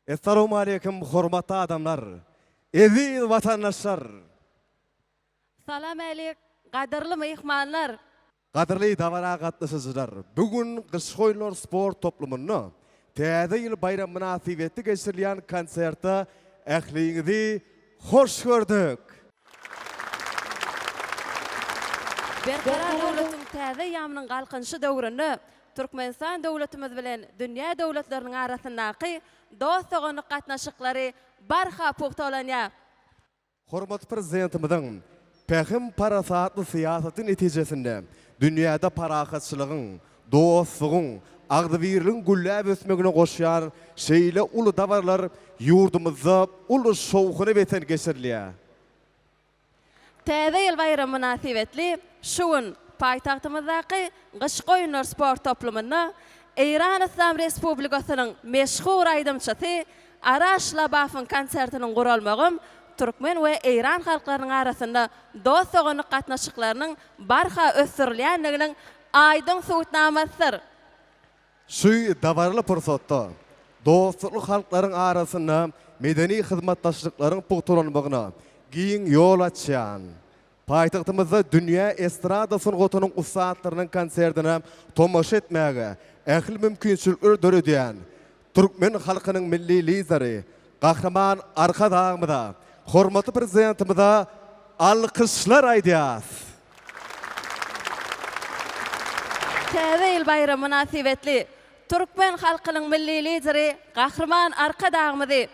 Assalamu alaikum hormatly adamlar, aziz vatandaşlar. Salam aleyk, qadirli mehmanlar. Qadirli davara gatnaşyjylar. Bugün Gyş Oýunlar sport toplumyny Täze ýyl bayram münasibetli geçirilýän konserti ähliňizi hoş gördük. Berqarar döwletiň Täze ýamynyň galkynşy döwrüni Türkmenistan döwletimiz bilen dünýä döwletleriniň arasyndaky dostlugyny gatnaşyklary barha pogtalanýar. Hormatly prezidentimiziň pähim parasatly siýasaty netijesinde dünýäde parahatçylygyň, dostlugyň, agdybirligiň gülläp ösmegine goşýan şeýle uly dawarlar ýurdumyzda uly şowkuny beten geçirilýär. Täze ýyl bayram münasibetli şuwun paýtagtymyzdaky Gyş Oýunlar sport toplumyny Iran Islam Respublikasynyň meşhur aýdymçysy Araş konsertiniň guralmagy Türkmen we Iran halklarynyň arasynda dostlugyny gatnaşyklarynyň barha ösdürilýänliginiň aýdym suwutnamasydyr. Şu dawarly pursatda dostluk halklaryň arasynda medeni hyzmatdaşlyklaryň pogtalanmagyna giň ýol açýan. Paýtagtymyzda dünýä estradasynyň gotunyň ustaatlarynyň konsertine tomaşa etmäge ähli mümkinçilikler döredýän Türkmen halkynyň milli lideri, gahrman arka dağımyda, hormatly prezidentimize alkyşlar aýdýas. Täze ýyl bayram münasibetli Türkmen halkynyň milli lideri, gahrman arka dağımyzy,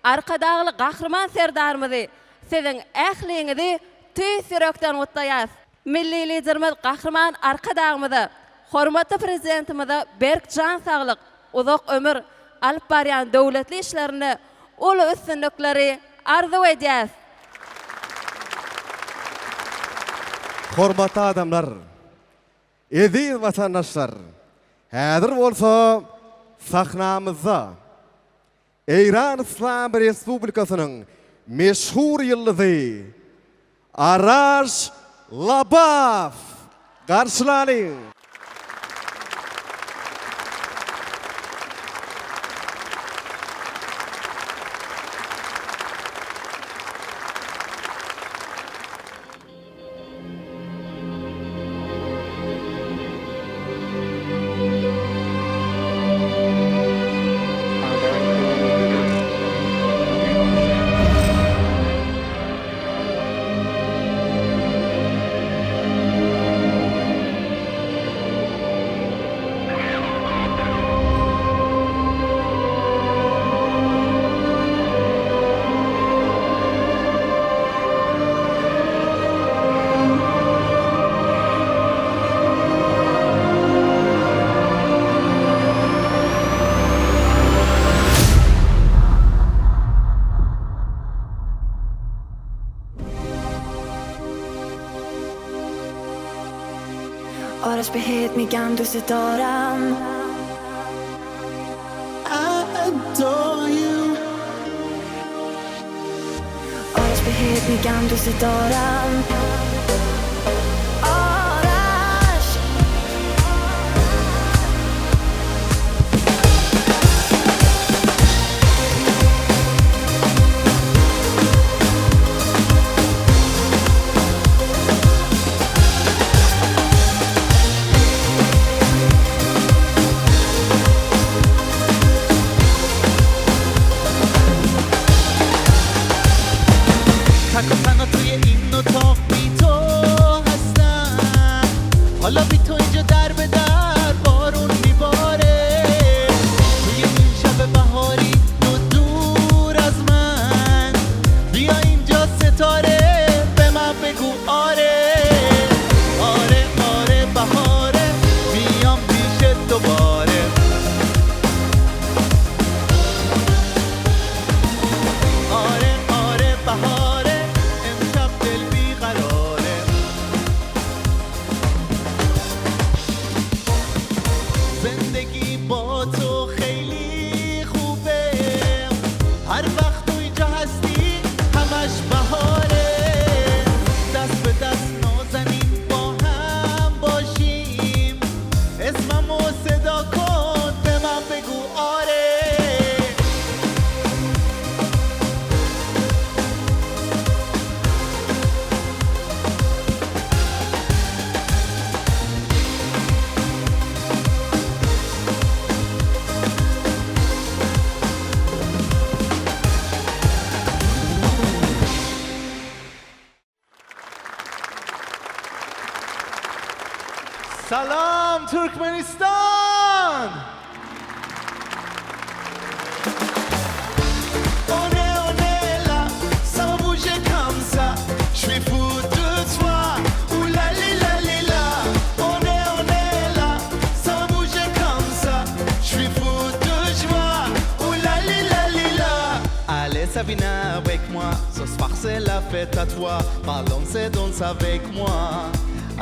arka dağly gahrman serdarymyzy siziň ähliňizi tüýs ýürekden gutlaýas. Milli liderimiz gahrman arka dağımyzy, hormatly prezidentimize berk jan saglyk, uzak ömür alyp barýan döwletli işlerini uly üstünlikleri arzu edýäs. Hormatly adamlar, aziz vatandaşlar, häzir bolsa sahnamyzda Iran Islam Respublikasynyň meşhur ýyldyzy Araş garşylanyň. Araş behet migan du sitaram. I adore you. Araş behet migan du sitaram. Araş. حالا بی تو اینجا در به در بارون میباره توی این شب بهاری تو دور از من بیا اینجا ستاره به من بگو آره آره آره بهاره بیام پیشت دوباره آره آره بهاره امشب دل بیقراره سلام ترکمنستان. Viens avec moi, ce soir c'est la fête à toi. Parlons et danse avec moi.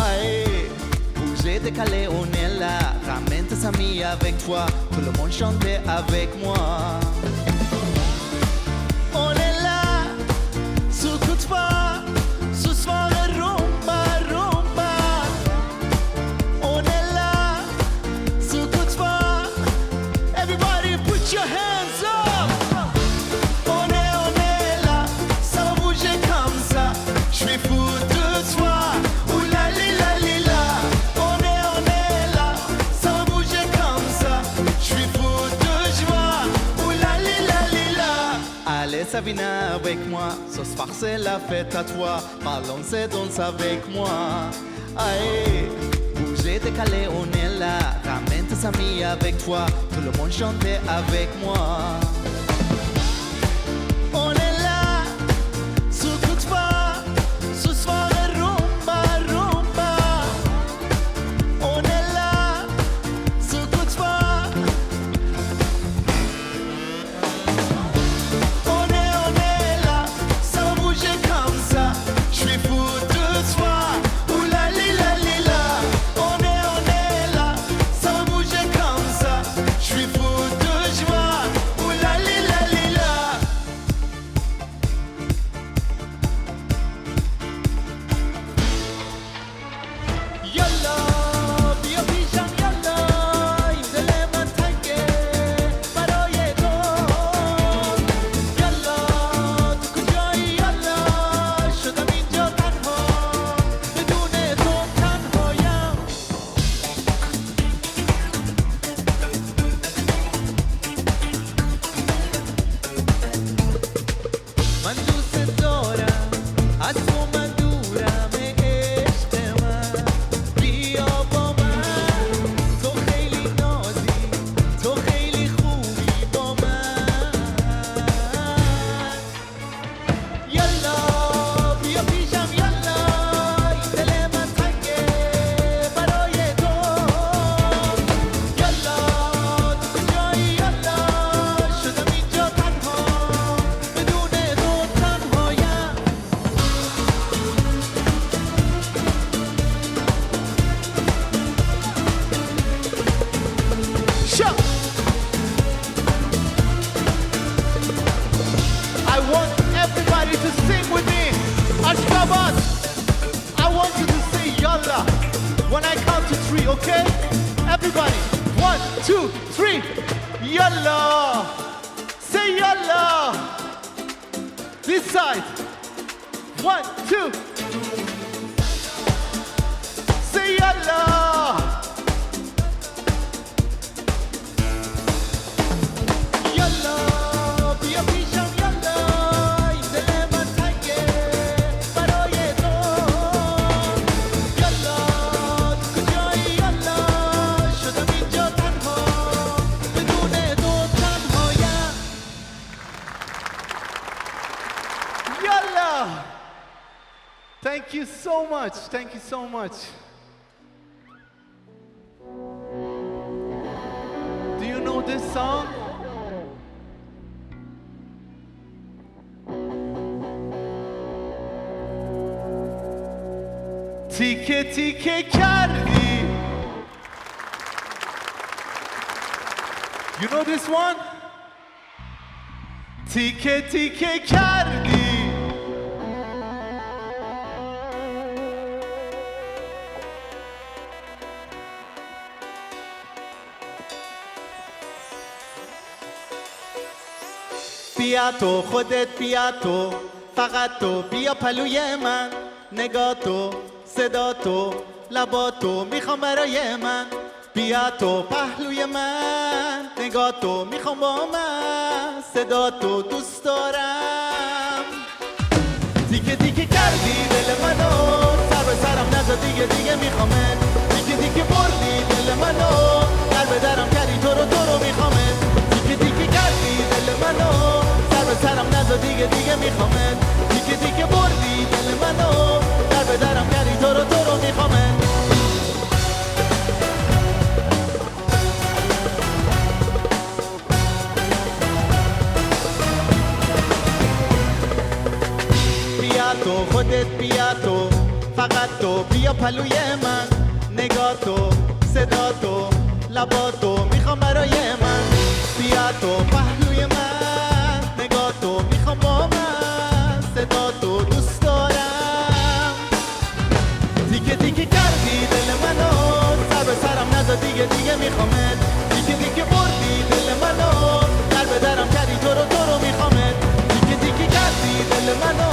Aïe, bougez, décalé, on est là. Ramène tes amis avec toi. Tout le monde chante avec moi. On est là, sous coup de pas. Ce soir rumba, rumba. On est là, sous coup de pas. Everybody put your hands up. Je suis fou de toi, oulali la lila. On est là, ça va bouger comme ça. Je suis fou de joie, oulali la lila. Allez, ça viens avec moi, ce soir c'est la fête à toi. Parlons et danse avec moi. Aïe, bougez, décalé, on est là. Ramène tes amis avec toi, tout le monde chante avec moi. On est là, sous coup de pas. Ashgabat, I want you to say yalla when I count to 3, okay? Everybody, 1, 2, 3, yalla. Say yalla. This side, 1, 2. Say yalla. Yalla, be a Ykjam, yalla. Thank you so much. Thank you so much. Do you know this song? Tike tike kardi. You know this one? Tike tike kardi. بیا تو خودت بیا تو فقط تو بیا پلوی من نگاه تو صدا تو لبا تو میخوام برای من بیا تو پهلوی من نگاه تو میخوام با من صدا تو دوست دارم دیگه دیگه کردی دل منو سر به سرم نزد دیگه میخوامت دیگه دیگه بردی دل منو در به درم کردی تو رو میخوامت دیگه کردی دل منو سر به سرم نزا دیگه میخوامت دیگه بردی دل منو در به درم کردی تو رو میخوامت بیا تو خودت بیا تو فقط تو بیا پلوی من نگاه تو صدا تو لبا تو میخوام برای من بیا تو پهلوی من نگاه تو میخوام با من صدا تو دوست دارم دیگه کردی دل منو سر به سرم نزا دیگه میخوامت دیگه بردی دل منو در به درم کردی تو رو میخوامت دیگه کردی دل منو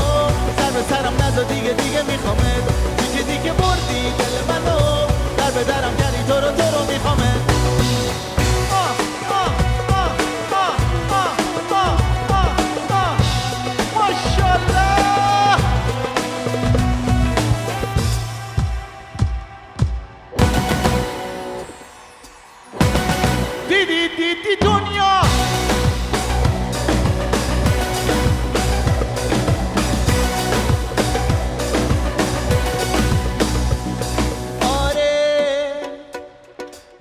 سر به سرم نزا دیگه میخوامت دیگه بردی دل منو در به درم کردی تو رو میخوامت ماشاءالله دیدی دنیا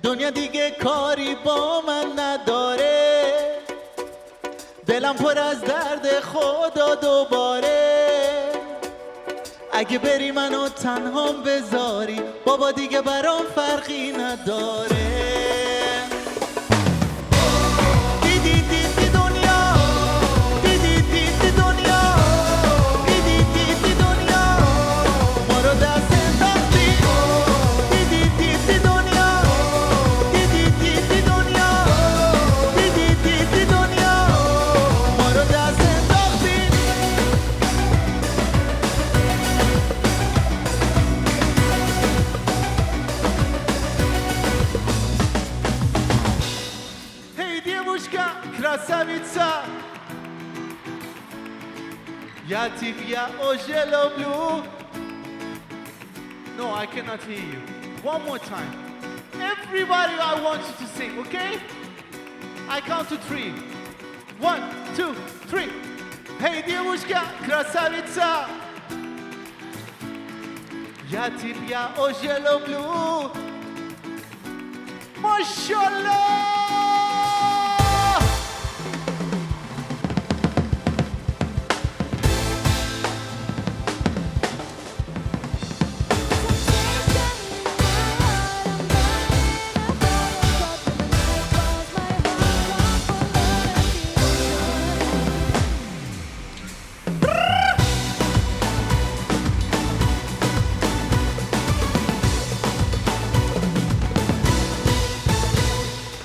دنیا دیگه کاری با من نداره دلم پر از درد خدا دوباره اگه بری منو تنهام بذاری بابا دیگه برام فرقی نداره دیدی دنیا دیدی دنیا دیدی دنیا ما رو دست انداختی دیدی دنیا دیدی دنیا دیدی دنیا ما رو دست انداختی Hej девушка, красавица Я тебя уже люблю No, I cannot hear you. One more time. Everybody, I want you to sing, okay? I count to 3. 1, 2, 3. Hey, девушка, красавица. Я тебя уже люблю. Машаллах!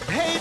Hey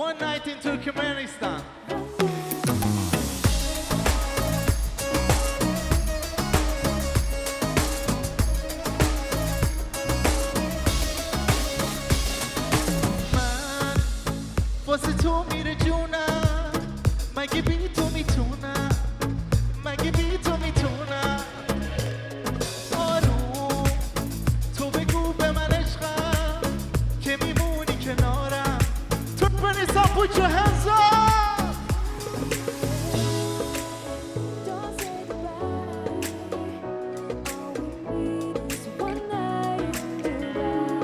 One night in Turkmenistan. من واسه تو میره جونم مگه بی تو میتونم مگه بی تو میتونم آروم تو بگو به من عشقم که میمونی کنارم ترکمنستان put your hands up Don't say goodbye. All we need is one night in Dubai.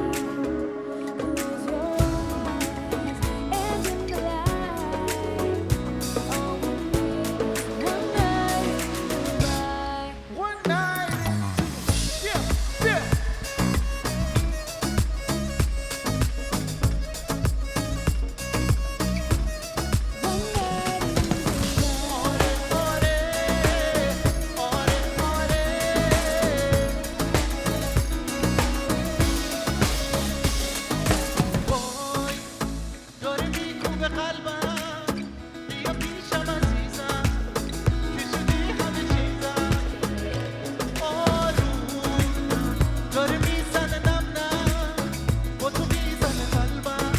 Close your eyes and in the light. All we need is one night in Dubai. one night yeah yeah One night in وای داره میکوبه قلبم بیا پیشم عزیزم که شدی همه چیزم آروم داره میزنه نم نم با تو میزنه قلبم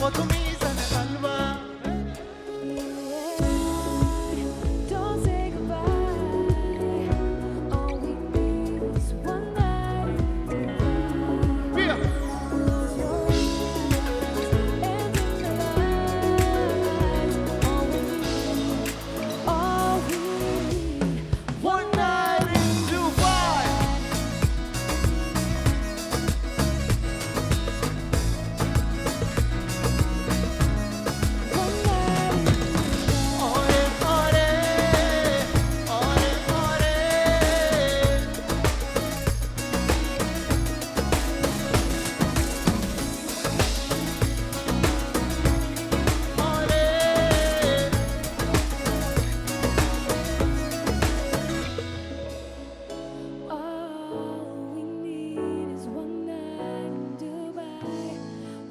با تو میزنه قلبم Don't say goodbye. All we need is one night in Dubai. بیا Close your eyes and in the light. All we need, one night in Dubai one night in Dubai. آره آره آره آره آره All we need is one night in Dubai.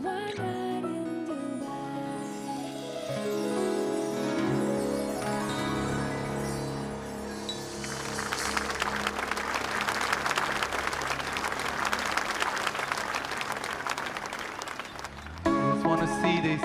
One night in Dubai. Just want to see this.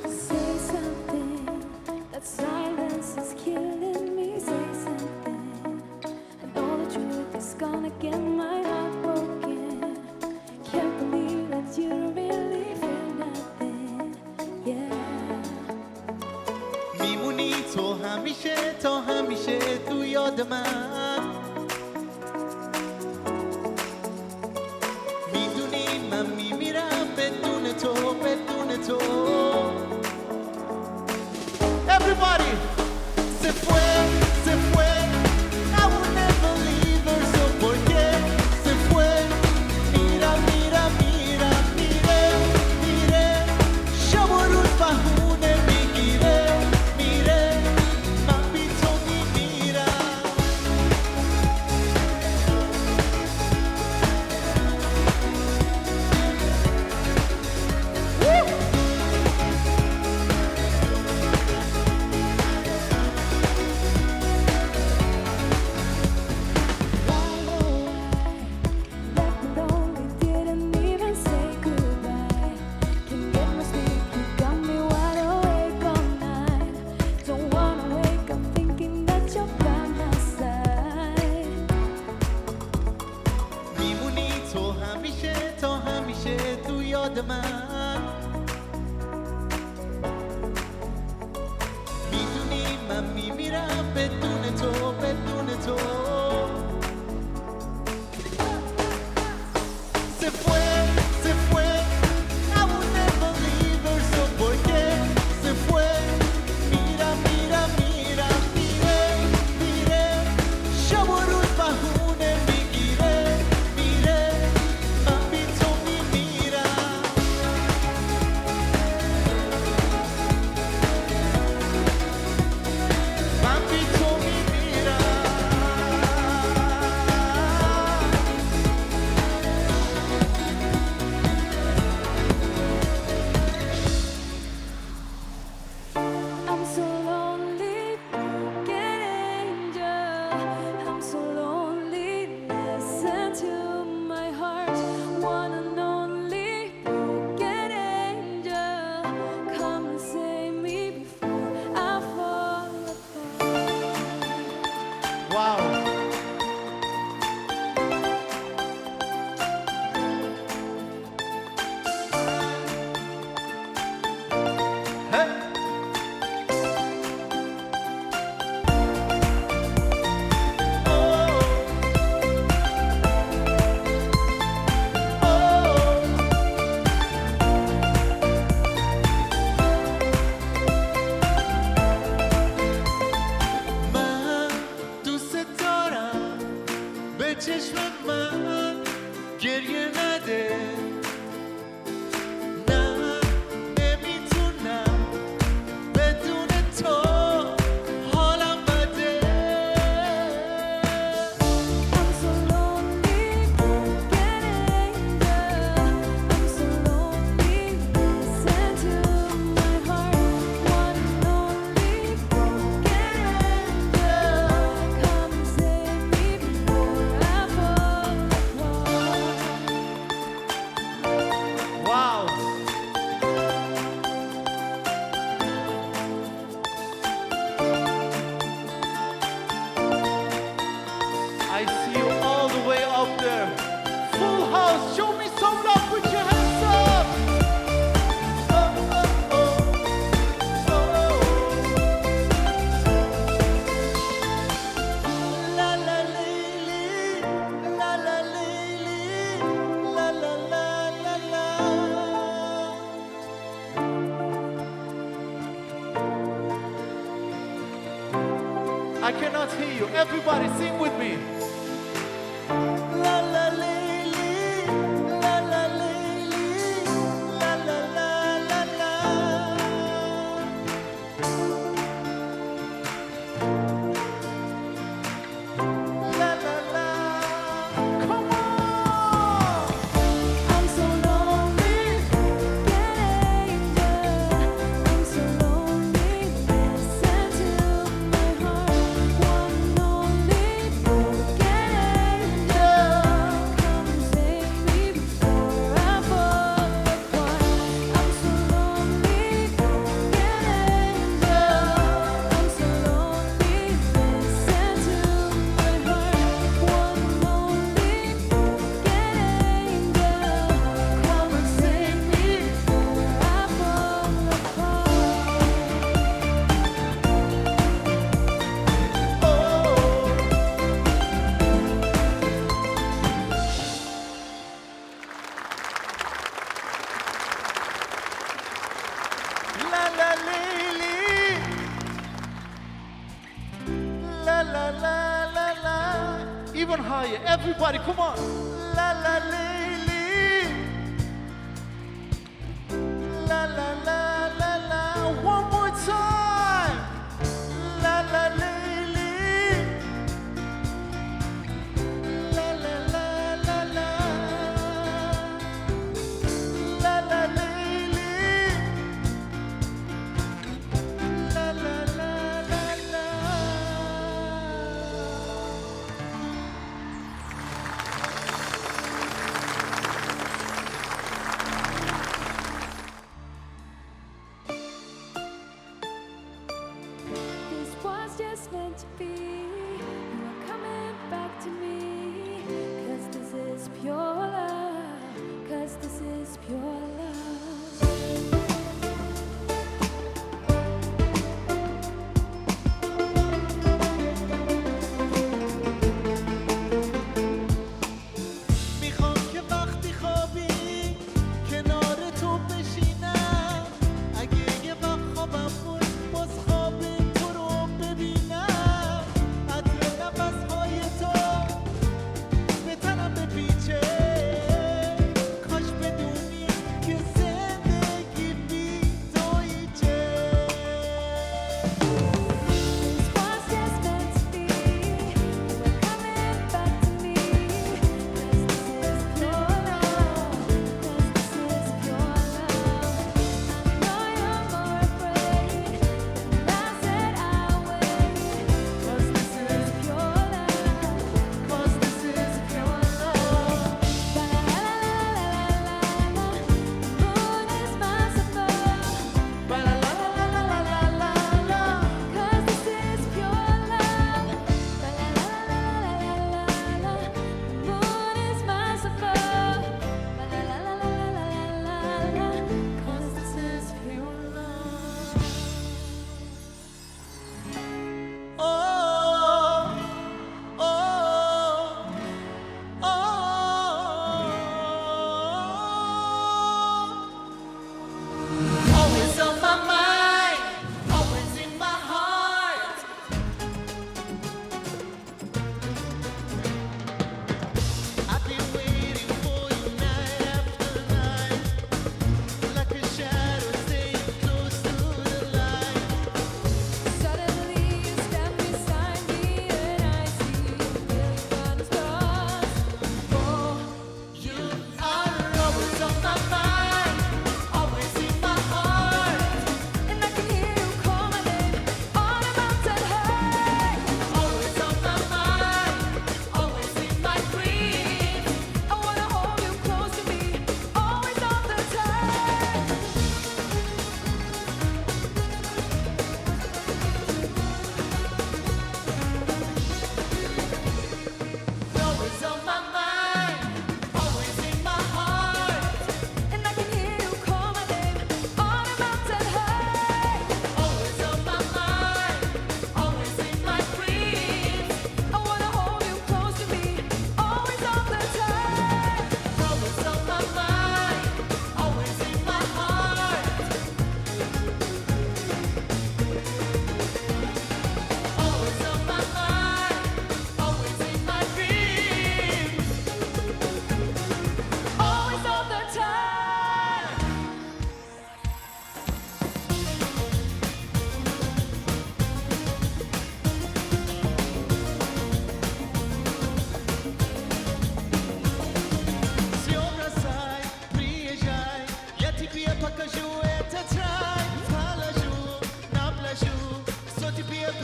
Say something, that silence is killing me. Say something, I know the truth is gonna get my heart broken. Can't believe that you really feel nothing, yeah. میمونی تو همیشه تا همیشه تو یاد من میدونی من میمیرم بدون تو بدون تو Everybody se fue se fue I will never leave her so ¿por qué se fue mira mira mira mire mire شب و روز بهونه میگیره میره من بی تو میمیرم میمونی تو همیشه تا همیشه تو یاد من میدونی من میمیرم بدون تو بدون تو Se fue, se fue I will never leave her so ¿por qué se fue mira mira mira mire mire شب و روز بهونه میگیره میره من بی تو میمیرم چشم من گریه نده نه نمیتونم بدون تو حالم بده I'm so lonely, getting there. I'm so lonely, listen to my heart. One and only, getting there. Come and save me before I fall apart. Wow. I see you all the way up there. Full house, show me some love, put your hands up. Oh, oh, oh. Oh. La la lady, la la lady, la la la la la. I cannot hear you. Everybody sing with me. La la lady, la la lady, la la la la la. La la la. Come on. I'm so lonely, getting there. I'm so lonely, listen to my heart. One and only, getting there. Come and save me before I fall apart. I'm so lonely, getting there. I'm so lonely, listen to my heart. One and only, getting there. Come and save me before I fall La la lily. La la la la la. Even higher. Everybody, come on. La la lily. La la la la la. One more time. La la lily. La la la la la. La la lily. La la la la la. This was just meant to be. You are coming back to me. 'Cause this is pure love. 'Cause this is pure love. میخوام که وقتی خوابی کنار تو بشینم اگه یه وقت خوابم بود باز خواب تو رو ببینم عطر نفسهای تو به تنم بپیچه کاش بدونی که زندگی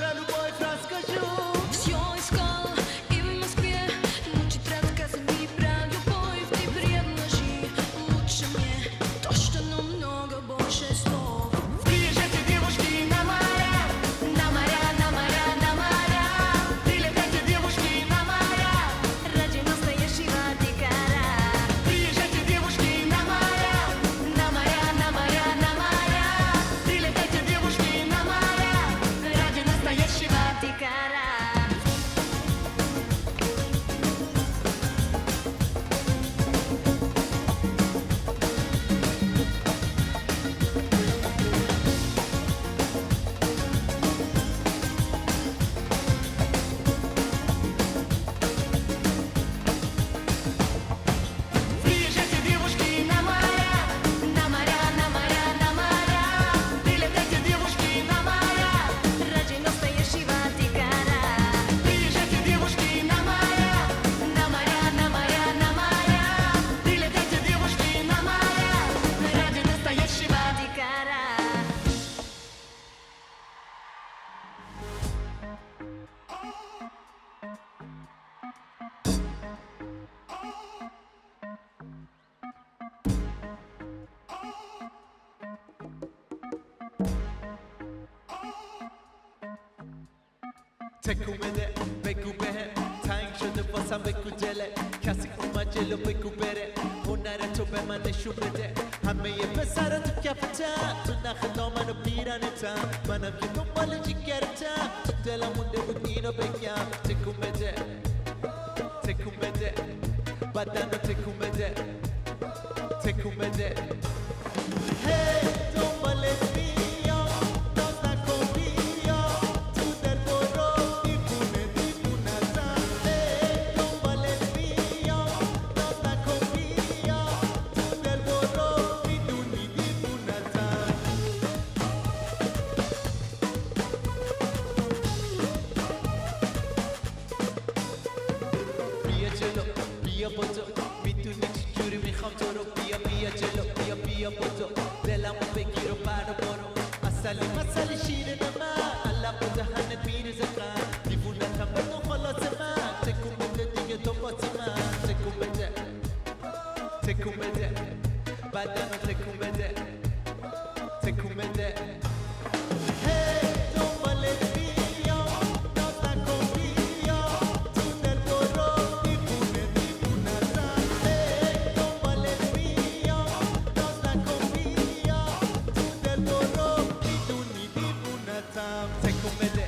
para любой расскажу. Все искала и в Москве, мучить рассказами про любовь. Ты предложи лучше мне то, что намного больше слов. Приезжайте, девушки, на моря, На моря, на моря, на моря. прилетайте, девушки, на моря. Ради настоящего дикаря. Приезжайте, девушки, на моря, На моря, на моря, на моря. прилетайте, девушки, на моря. Ради настоящего дикаря. Приезжайте, девушки, на моря, На моря, на моря, на моря. прилетайте, девушки, на моря. Ради настоящего дикаря. Приезжайте, девушки, на моря, На моря, на моря, на моря. прилетайте, девушки, на моря. Ради настоящего дикаря. تکون بده بگو بهم تنگ شده واسم بگو دله کسی اومد جلو بگو بره هنر تو به من نشون بده همه یه پسر تو کفتم تو نخ دامنو پیرنتم منم که دنبال جگرتم تو دلم مونده بود اینو بگم تکون بده تکون بده بدن رو تکون بده تکون بده هی دنبالت میام ناز نکن بیا تو دل برو دیوونه دیوونتم هی دنبالت میام ناز نکن بیا تو دل برو میدونی دیوونتم بیا جلو بیا بدو میدونی چجوری میخوام تو رو بیا بیا جلو بیا بیا بدو دلمو بگیر و برو برو اصلی مسئله شیرین من علم و دهنت میریزه قند دیوونتم بدون خلاص من تکون بده دیگه تو بات من تکون بده تکون بده بدن رو تکون بده تکون بده هی دنبالت میام ناز نکن بیا تو دل برو دیوونه دیوونتم هی دنبالت میام ناز نکن بیا تو دل برو میدونی دیوونتم تکون بده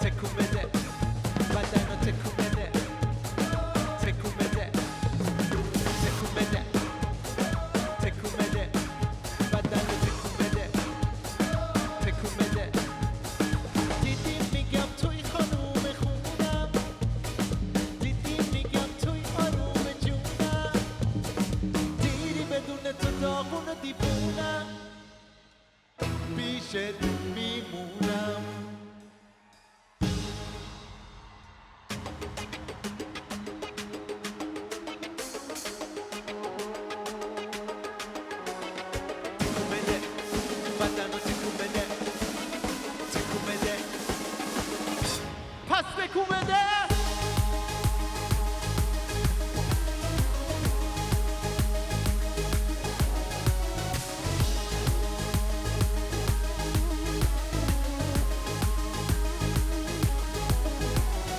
تکون بده بدن رو تکون بده تکون بده تکون بده تکون بده بدن رو تکون بده تکون بده دیدی میگم توی خانوم خونم دیدی میگم توی آروم جونم دیری بدون تو داغون و دیوونم پیشت میمونم تکون بده بدن رو تکون بده تکون بده پس بکون بده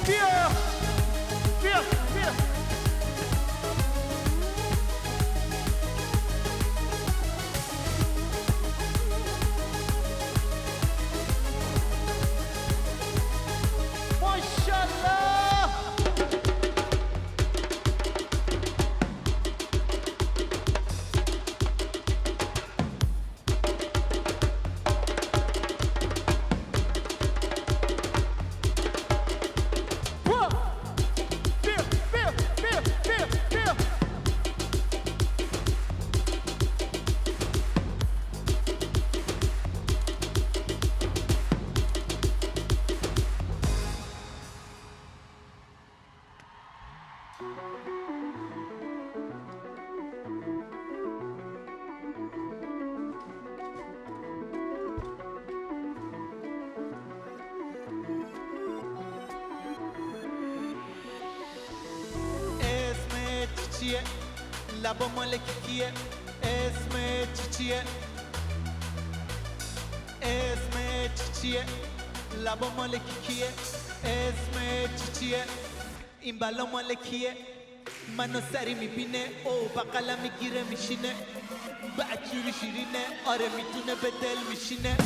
بیا بیا بیا ماشاءالله چیه لبا مال کیه اسم چیه اسم چیه لبا مال کیه اسم چیه این بلا مال کیه منو سری میبینه او بقلم میگیره میشینه بچوری شیرینه آره میتونه به دل میشینه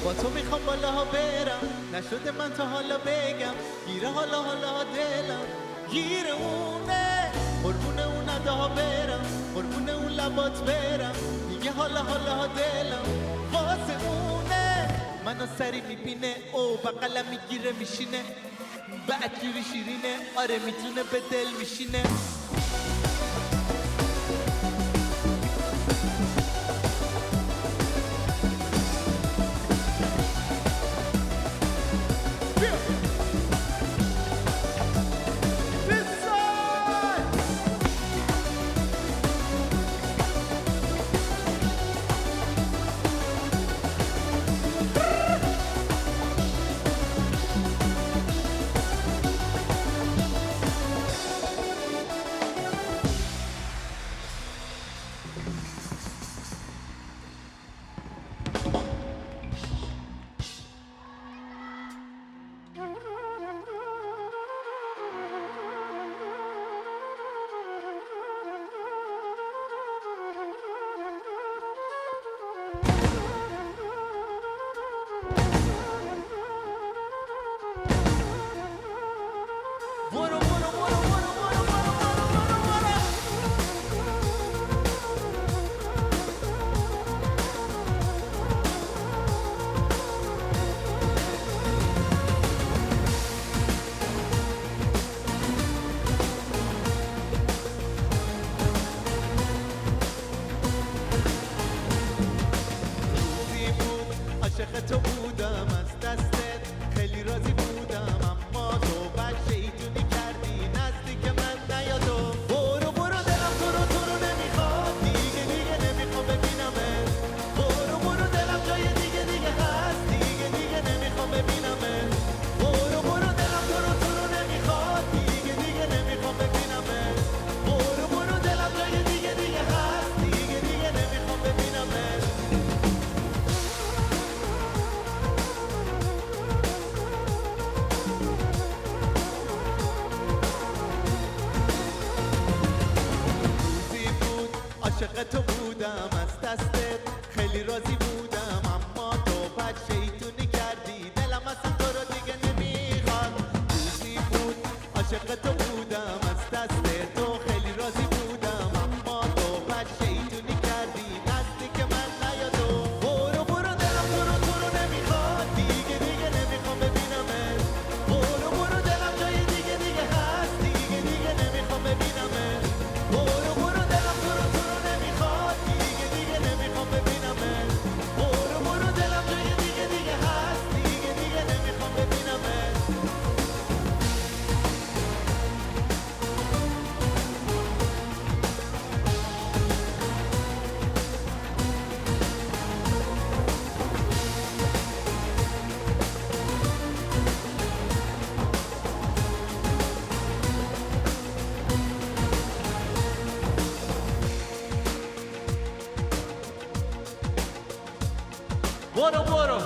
با تو میخوام بالاها برم نشده من تا حالا بگم گیره حالا دلم گیره اونه قربون اون نداها برم قربون اون لبات برم دیگه حالا دلم واسه اونه منو سری میبینه او بقلم میگیره میشینه بعدگیری شیرینه آره میتونه به دل میشینه عاشق تو بودم از دستت خیلی راضی بودم اما تو بد شیطونی کردی نزدیک من نیاد و برو دلم تو رو نمیخواد دیگه نمیخوام ببینمت برو دلم جای دیگه هست دیگه نمیخوام ببینمت برو دلم تو رو نمیخواد دیگه نمیخوام ببینمت برو دلم جای دیگه هست دیگه نمیخوام ببینمت عاشق تو بودم از دستت خیلی راضی بودم اما تو بد شیطونی کردی دلم اصلا تو رو دیگه نمیخواد روزی بود عاشق تو بودم از دستت تو خیلی راضی بودم اما تو بد شیطونی کردی نزدیک من نیاد و برو دلم تو رو نمیخواد دیگه نمیخوام ببینمت برو دلم جای دیگه هست دیگه نمیخوام ببینمت برو دلم تو رو نمیخواد دیگه نمیخوام ببینمت برو دلم جای دیگه هست دیگه نمیخوام ببینمت برو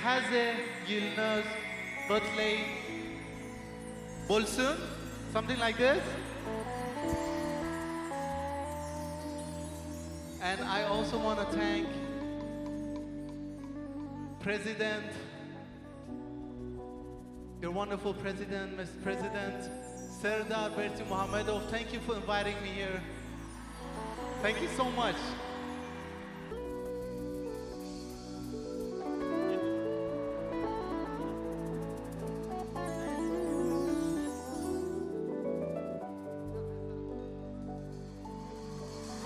Täze, Yilnaz, Butley, Bolsun, something like this. And I also want to thank President, your wonderful President, Mr. President, Serdar Berti Muhammedov. Thank you for inviting me here. Thank you so much.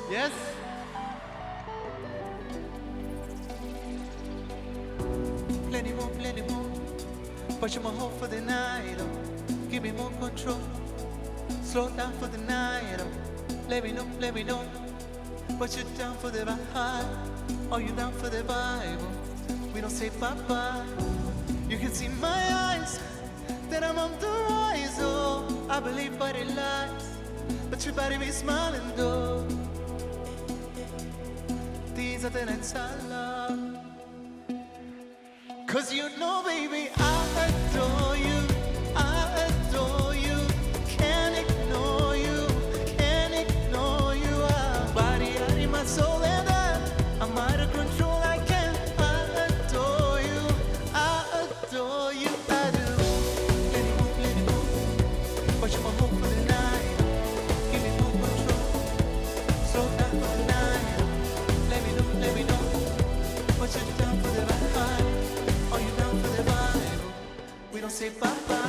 Yes? Plenty more. Pushing my hope for the night. Oh. Give me more control. Slow down for the night. Oh. Let me know. But you down for the vibe? Are you down for the Bible? We don't say bye-bye. You can see my eyes that I'm on the rise. Oh, I believe body lies, but your body be smiling though. These are the nights I love. 'Cause you know, baby, I adore you. Can't ignore you. Body, heart, in my soul, and I'm out of control. I can't. I adore you. I do. Plenty more. But you're my hope for the night. Give me more control. Slow down for the night. Let me know. But you're down for the vibe. Are you down for the vibe? We don't say bye-bye.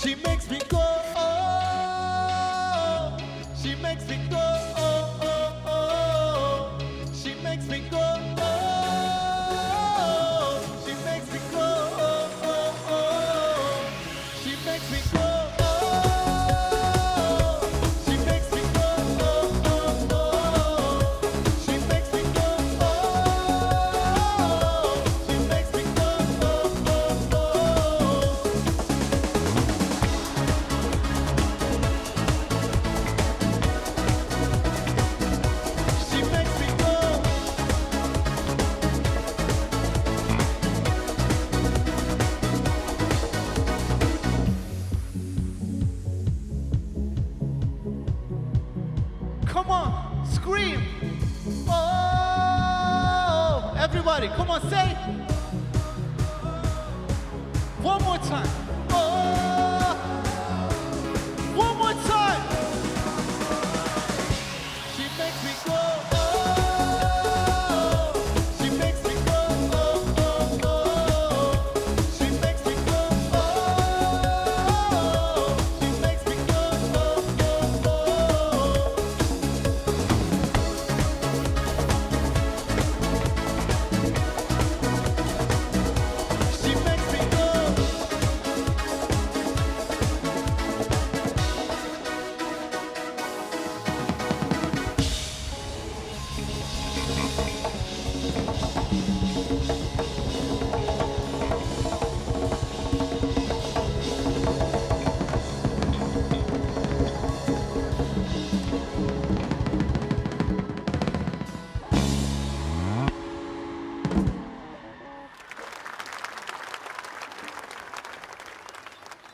She makes me go, oh. She makes me go, oh, oh, oh. She makes me go, oh. She makes me go, oh, oh, oh. She makes me go, oh. She makes me go, oh, oh, oh. She makes me go, oh. She makes me go, oh, oh, oh. She makes me go. Come on, scream. Oh, everybody, come on, say. One more time. Oh, one more time. She makes me go, oh. She makes me go, oh, oh, oh. She makes me go, oh. She makes me go, oh, oh, oh. She makes me go.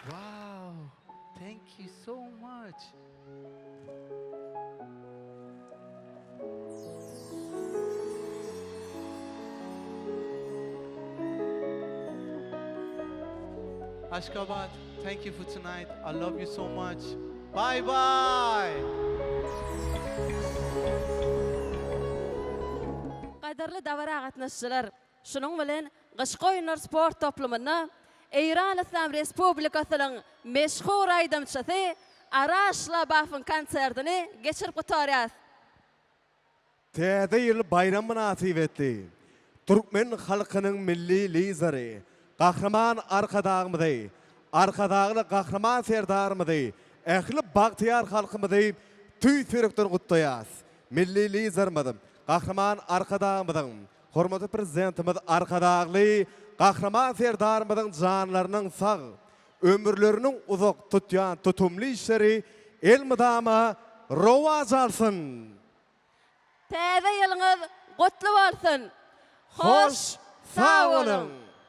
Wow, thank you so much. Ashgabat, thank you for tonight. I love you so much. Bye bye. Kadarlı davara gatnaşçılar, şunun bilen Gışky oýunlar sport toplumyny Eýran Islam Respublikasynyň meşhur aýdamçysy Araşla bafın konsertini geçirip gutarýas. Täze ýyl bayram münasibetli Türkmen halkynyň milli lideri, gahrman arkadagymyzy, arkadagly gahrman serdarymyzy, ähli bagtyar halkymyzy tüý sürekdir gutlaýas. Milli liderimiz, gahrman arkadagymyzyň, hormatly prezidentimiz arkadagly gahrman serdarymyzyň janlarynyň sag, ömürleriniň uzak tutýan tutumly işleri el mydama rowaj alsyn. Täze ýylyňyz gutly bolsun. Hoş, sağ olun.